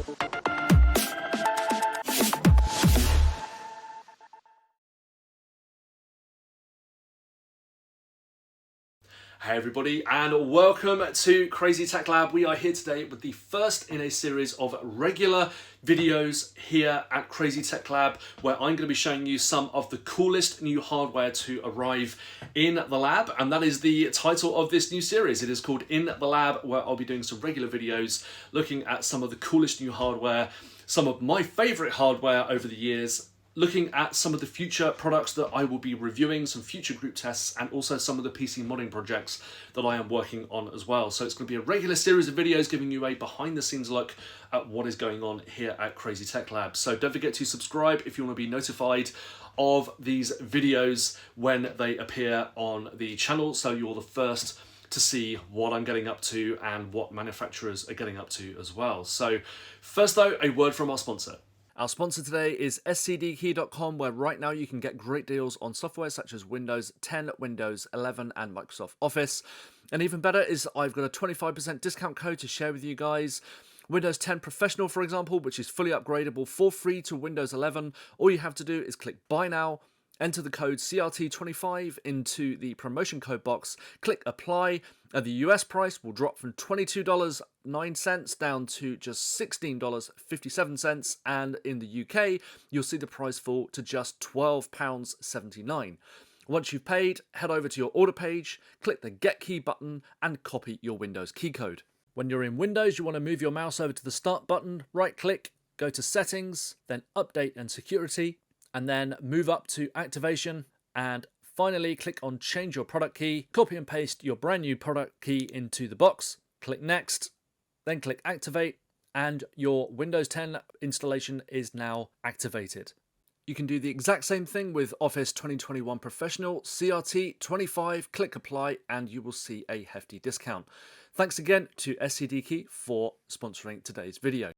Hey everybody, and welcome to CrazyTechLab. We are here today with the first in a series of regular videos here at CrazyTechLab, where I'm going to be showing you some of the coolest new hardware to arrive in the lab, and that is the title of this new series. It is called In the Lab, where I'll be doing some regular videos looking at some of the coolest new hardware, some of my favorite hardware over the years, looking at some of the future products that I will be reviewing, some future group tests, and also some of the PC modding projects that I am working on as well. So it's going to be a regular series of videos giving you a behind-the-scenes look at what is going on here at CrazyTechLab. So don't forget to subscribe if you want to be notified of these videos when they appear on the channel, so you're the first to see what I'm getting up to and what manufacturers are getting up to as well. So first though, a word from our sponsor. Our sponsor today is scdkey.com, where right now you can get great deals on software such as Windows 10, Windows 11 and Microsoft Office. And even better is I've got a 25% discount code to share with you guys. Windows 10 Professional, for example, which is fully upgradable for free to Windows 11. All you have to do is click Buy Now, enter the code CRT25 into the promotion code box, click Apply, and the US price will drop from $22.09 down to just $16.57, and in the UK, you'll see the price fall to just £12.79. Once you've paid, head over to your order page, click the Get Key button, and copy your Windows key code. When you're in Windows, you want to move your mouse over to the Start button, right-click, go to Settings, then Update and Security, and then move up to Activation, and finally click on Change Your Product Key, copy and paste your brand new product key into the box, click Next, then click Activate, and your Windows 10 installation is now activated. You can do the exact same thing with Office 2021 Professional, CRT 25, click Apply, and you will see a hefty discount. Thanks again to SCDKey for sponsoring today's video.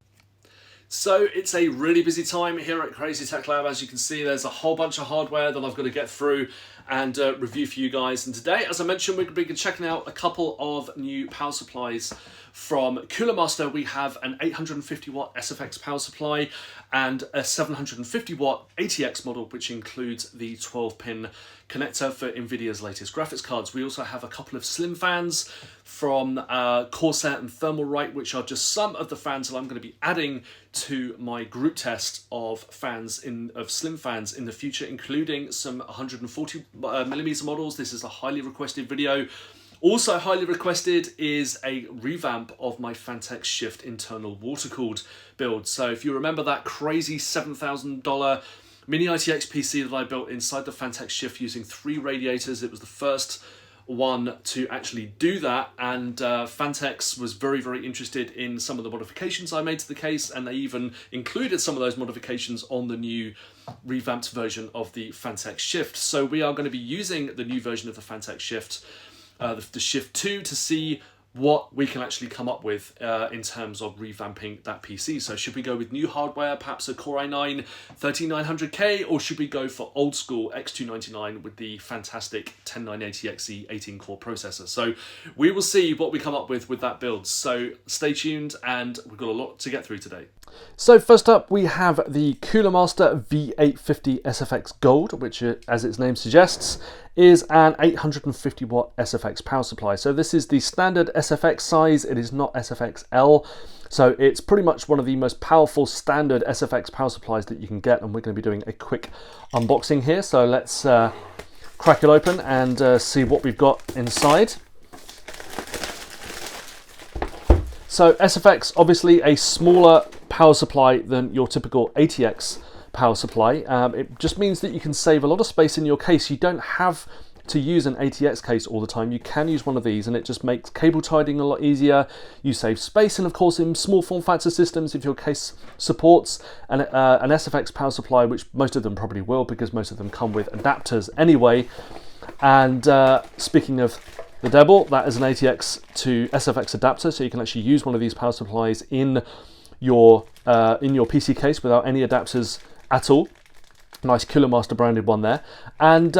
So it's a really busy time here at CrazyTechLab. As you can see, there's a whole bunch of hardware that I've got to get through and review for you guys. And today, as I mentioned, we're going to be checking out a couple of new power supplies from Cooler Master. We have an 850 watt SFX power supply and a 750 watt ATX model, which includes the 12-pin connector for NVIDIA's latest graphics cards. We also have a couple of slim fans from Corsair and Thermalright, which are just some of the fans that I'm going to be adding to my group test of slim fans in the future, including some 140 millimeter models. This is a highly requested video. Also highly requested is a revamp of my Phanteks Shift internal water-cooled build. So if you remember that crazy $7,000 mini-itx PC that I built inside the Phanteks Shift using 3 radiators, it was the first one to actually do that, and Phanteks was very, very interested in some of the modifications I made to the case, and they even included some of those modifications on the new revamped version of the Phanteks Shift. So we are going to be using the new version of the Phanteks Shift, the Shift 2, to see what we can actually come up with in terms of revamping that PC. So should we go with new hardware, perhaps a Core i9 13900K, or should we go for old school X299 with the fantastic 10980XE 18-core processor? So we will see what we come up with that build. So stay tuned, and we've got a lot to get through today. So first up, we have the Cooler Master V850 SFX Gold, which, as its name suggests, is an 850 watt SFX power supply. So this is the standard SFX size. It is not SFXL. So it's pretty much one of the most powerful standard SFX power supplies that you can get, and we're going to be doing a quick unboxing here. So let's crack it open and see what we've got inside. So SFX, obviously a smaller power supply than your typical ATX power supply. It just means that you can save a lot of space in your case. You don't have to use an ATX case all the time. You can use one of these, and it just makes cable tidying a lot easier. You save space, and of course in small form factor systems, if your case supports an SFX power supply, which most of them probably will, because most of them come with adapters anyway. And speaking of the devil, that is an ATX to SFX adapter, so you can actually use one of these power supplies in your PC case without any adapters at all. Nice Cooler Master branded one there. And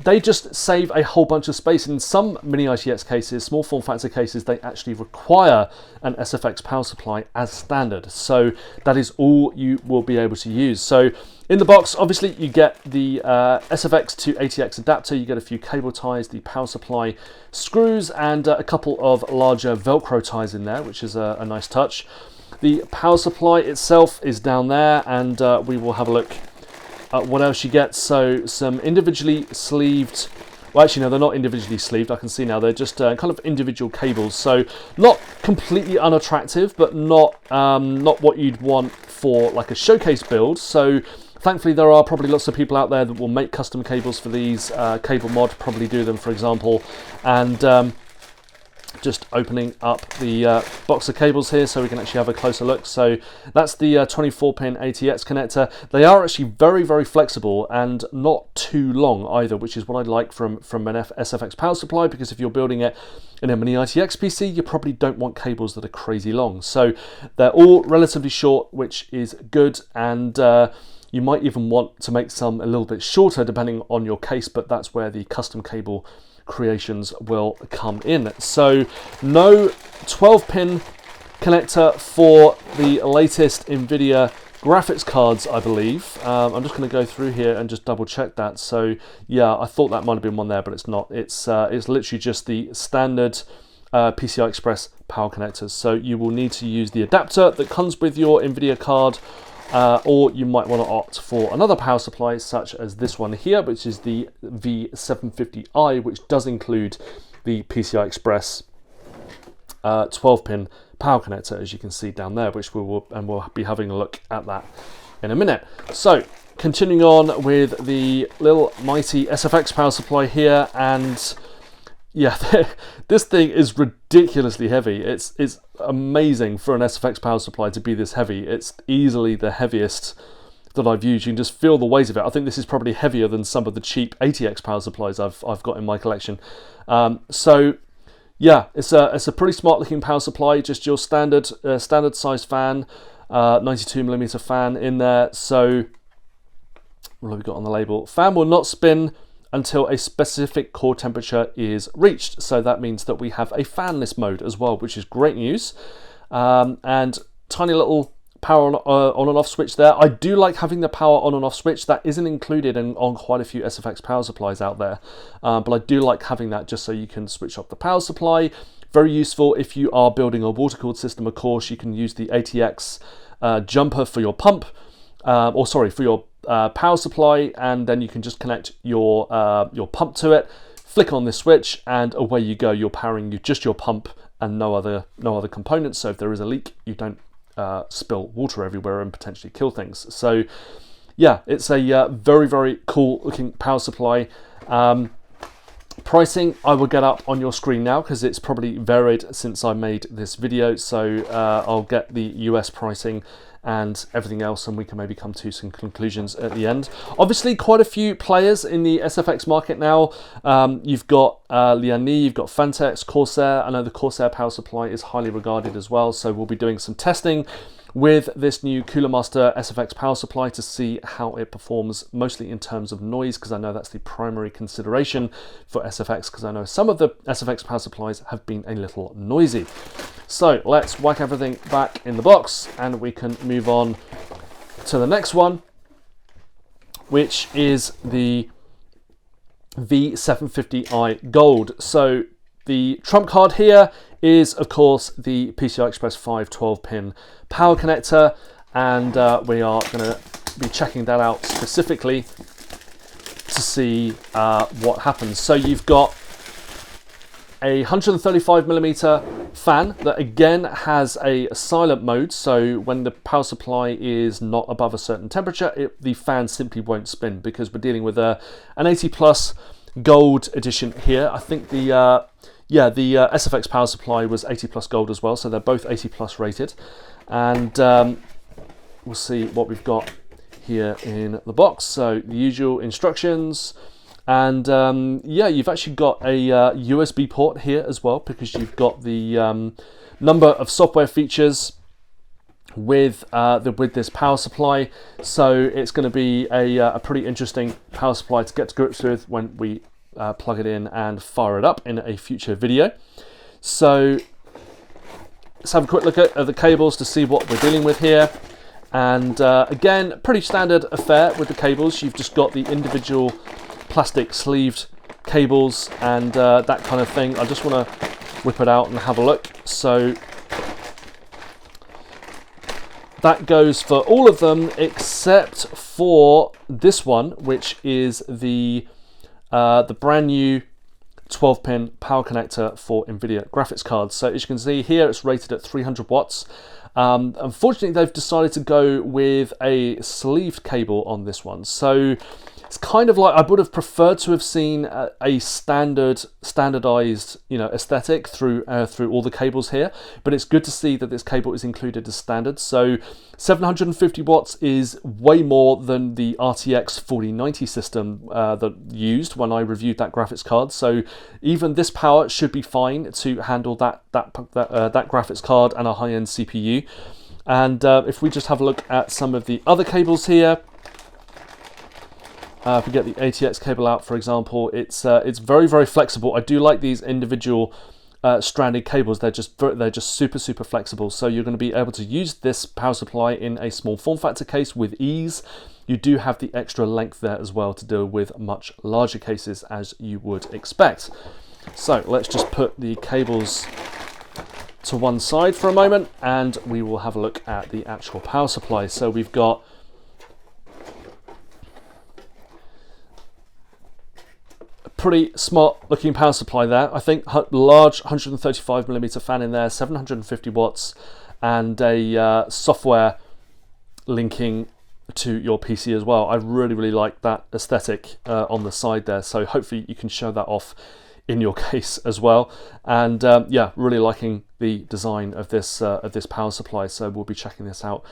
they just save a whole bunch of space. In some mini-itx cases, small form factor cases, they actually require an SFX power supply as standard. So that is all you will be able to use. So in the box, obviously, you get the SFX to ATX adapter, you get a few cable ties, the power supply screws, and a couple of larger Velcro ties in there, which is a nice touch. The power supply itself is down there, and we will have a look at what else you get. So some individually sleeved, well actually no, they're not individually sleeved, I can see now, they're just kind of individual cables. So not completely unattractive, but not what you'd want for like a showcase build. So thankfully there are probably lots of people out there that will make custom cables for these. Cable Mod probably do them, for example. And just opening up the box of cables here so we can actually have a closer look. So that's the 24-pin ATX connector. They are actually very, very flexible and not too long either, which is what I like from an SFX power supply, because if you're building it in a mini-itx PC, you probably don't want cables that are crazy long. So they're all relatively short, which is good, and you might even want to make some a little bit shorter depending on your case, but that's where the custom cable creations will come in. So no 12-pin connector for the latest NVIDIA graphics cards, I believe. I'm just going to go through here and just double check that. So yeah, I thought that might have been one there, but it's not. It's literally just the standard PCI Express power connectors. So you will need to use the adapter that comes with your NVIDIA card, or you might want to opt for another power supply such as this one here, which is the V750i, which does include the PCI Express 12-pin power connector, as you can see down there, which we'll be having a look at that in a minute. So continuing on with the little mighty SFX power supply here, and yeah, this thing is ridiculously heavy. It's amazing for an SFX power supply to be this heavy. It's easily the heaviest that I've used. You can just feel the weight of it. I think this is probably heavier than some of the cheap ATX power supplies I've got in my collection. So yeah, it's a pretty smart looking power supply. Just your standard size fan, 92mm fan in there. So what have we got on the label? Fan will not spin until a specific core temperature is reached. So that means that we have a fanless mode as well, which is great news. And tiny little power on and off switch there. I do like having the power on and off switch. That isn't included on quite a few SFX power supplies out there. But I do like having that just so you can switch off the power supply. Very useful if you are building a water-cooled system, of course. You can use the ATX jumper for your pump, for your power supply, and then you can just connect your pump to it, flick on this switch, and away you go. You're powering just your pump and no other components. So if there is a leak, you don't spill water everywhere and potentially kill things. So yeah, it's a very, very cool looking power supply. Pricing I will get up on your screen now because it's probably varied since I made this video. So I'll get the US pricing and everything else, and we can maybe come to some conclusions at the end. Obviously, quite a few players in the SFX market now. You've got Liani, you've got Phanteks, Corsair. I know the Corsair power supply is highly regarded as well, so we'll be doing some testing with this new Cooler Master SFX power supply to see how it performs, mostly in terms of noise, because I know that's the primary consideration for SFX, because I know some of the SFX power supplies have been a little noisy. So let's whack everything back in the box and we can move on to the next one, which is the V750i Gold. So the trump card here is, of course, the PCI Express 5 12-pin power connector, and we are going to be checking that out specifically to see what happens. So you've got a 135mm fan that again has a silent mode, so when the power supply is not above a certain temperature, the fan simply won't spin, because we're dealing with an 80 plus gold edition here. I think the SFX power supply was 80 plus gold as well, so they're both 80 plus rated. And we'll see what we've got here in the box. So the usual instructions, and yeah, you've actually got a USB port here as well, because you've got the number of software features with this power supply. So it's going to be a pretty interesting power supply to get to grips with when we plug it in and fire it up in a future video. So let's have a quick look at the cables to see what we're dealing with here. And again, pretty standard affair with the cables. You've just got the individual plastic sleeved cables and that kind of thing. I just want to whip it out and have a look. So that goes for all of them except for this one, which is the brand new 12-pin power connector for NVIDIA graphics cards. So as you can see here, it's rated at 300 watts. Unfortunately, they've decided to go with a sleeved cable on this one. So it's kind of like I would have preferred to have seen a standardized, aesthetic through all the cables here. But it's good to see that this cable is included as standard. So 750 watts is way more than the RTX 4090 system that used when I reviewed that graphics card. So even this power should be fine to handle that graphics card and a high-end CPU. And if we just have a look at some of the other cables here. If we get the ATX cable out, for example, it's very, very flexible. I do like these individual stranded cables. They're just super flexible. So you're going to be able to use this power supply in a small form factor case with ease. You do have the extra length there as well to deal with much larger cases, as you would expect. So let's just put the cables to one side for a moment, and we will have a look at the actual power supply. So we've got pretty smart looking power supply there. I think large 135mm fan in there, 750 watts, and a software linking to your PC as well. I really like that aesthetic on the side there. So hopefully you can show that off in your case as well. And yeah, really liking the design of this power supply. So we'll be checking this out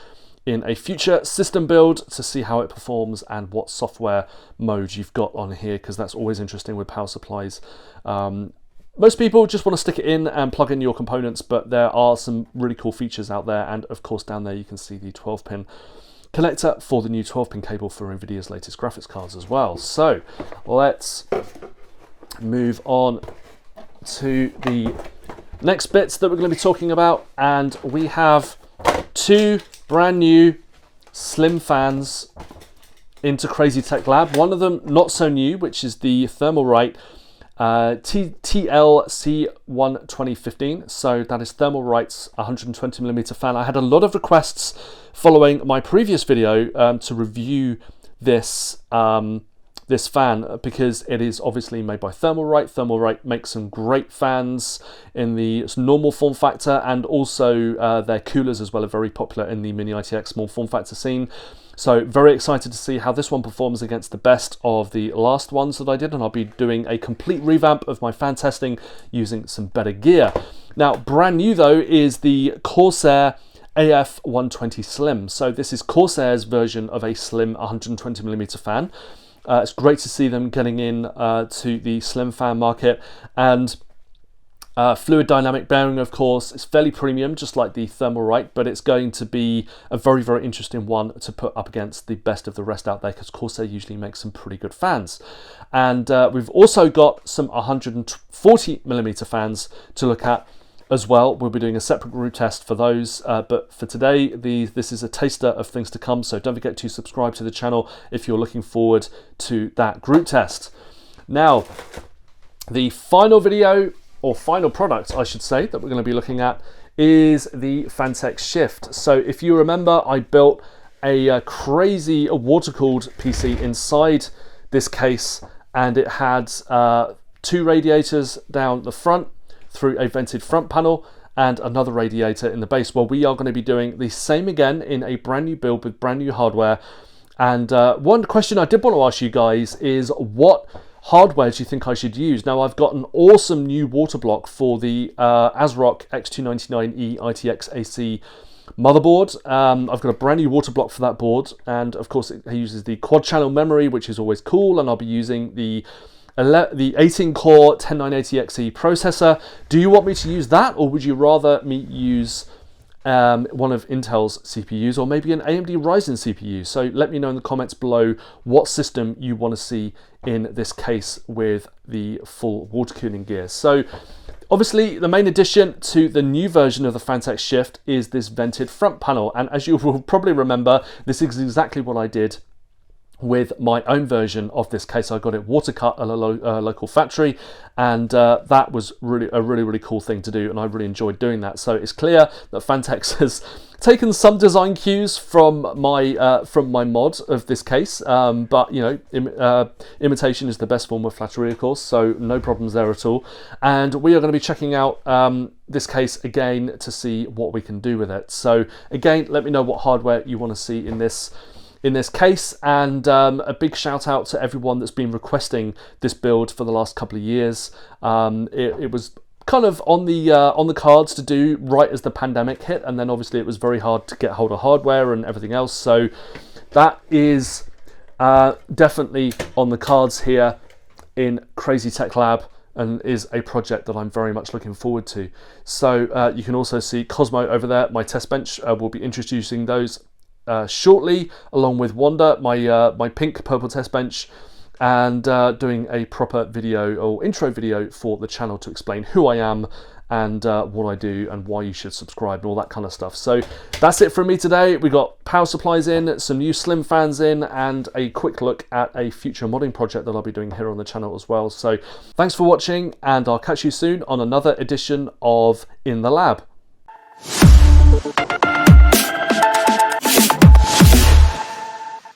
in a future system build to see how it performs and what software mode you've got on here, because that's always interesting with power supplies. Most people just want to stick it in and plug in your components, but there are some really cool features out there. And of course down there you can see the 12-pin connector for the new 12-pin cable for NVIDIA's latest graphics cards as well. So let's move on to the next bits that we're going to be talking about, and we have two brand new slim fans into CrazyTechLab. One of them not so new, which is the Thermalright TLC1 2015. So that is Thermalright's 120mm fan. I had a lot of requests following my previous video to review this this fan, because it is obviously made by Thermalright. Thermalright makes some great fans in the normal form factor, and also their coolers as well are very popular in the mini-itx small form factor scene. So very excited to see how this one performs against the best of the last ones that I did, and I'll be doing a complete revamp of my fan testing using some better gear. Now, brand new though is the Corsair AF120 Slim. So this is Corsair's version of a slim 120mm fan. It's great to see them getting in to the slim fan market. And fluid dynamic bearing, of course, is fairly premium, just like the Thermalright, but it's going to be a very, very interesting one to put up against the best of the rest out there, because Corsair usually makes some pretty good fans. And we've also got some 140mm fans to look at as well. We'll be doing a separate group test for those, but for today, this is a taster of things to come, so don't forget to subscribe to the channel if you're looking forward to that group test. Now, the final video, or final product, I should say, that we're going to be looking at is the Phanteks Shift. So if you remember, I built a crazy water-cooled PC inside this case, and it had two radiators down the front through a vented front panel and another radiator in the base. Well, we are going to be doing the same again in a brand new build with brand new hardware. And one question I did want to ask you guys is, what hardware do you think I should use? Now, I've got an awesome new water block for the ASRock X299E ITX AC motherboard. I've got a brand new water block for that board, and of course it uses the quad channel memory, which is always cool, and I'll be using the 18-core 10980XE processor. Do you want me to use that, or would you rather me use one of Intel's CPUs, or maybe an AMD Ryzen CPU. So let me know in the comments below what system you want to see in this case with the full water cooling gear. So obviously the main addition to the new version of the Phanteks Shift is this vented front panel, and as you will probably remember, this is exactly what I did with my own version of this case. I got it water cut at a local factory, and that was really a really cool thing to do, and I really enjoyed doing that. So it's clear that Phanteks has taken some design cues from my mod of this case, but you know, imitation is the best form of flattery, of course, so no problems there at all. And we are going to be checking out this case again to see what we can do with it. So again, let me know what hardware you want to see in this case, and a big shout out to everyone that's been requesting this build for the last couple of years. It was kind of on the cards to do right as the pandemic hit, and then obviously it was very hard to get hold of hardware and everything else. So that is definitely on the cards here in CrazyTechLab, and is a project that I'm very much looking forward to. So you can also see Cosmo over there, my test bench. We'll be introducing those shortly, along with Wanda, my pink purple test bench, and doing a proper video or intro video for the channel to explain who I am and what I do and why you should subscribe and all that kind of stuff. So that's it from me today. We got power supplies in, some new slim fans in, and a quick look at a future modding project that I'll be doing here on the channel as well. So thanks for watching, and I'll catch you soon on another edition of In the Lab.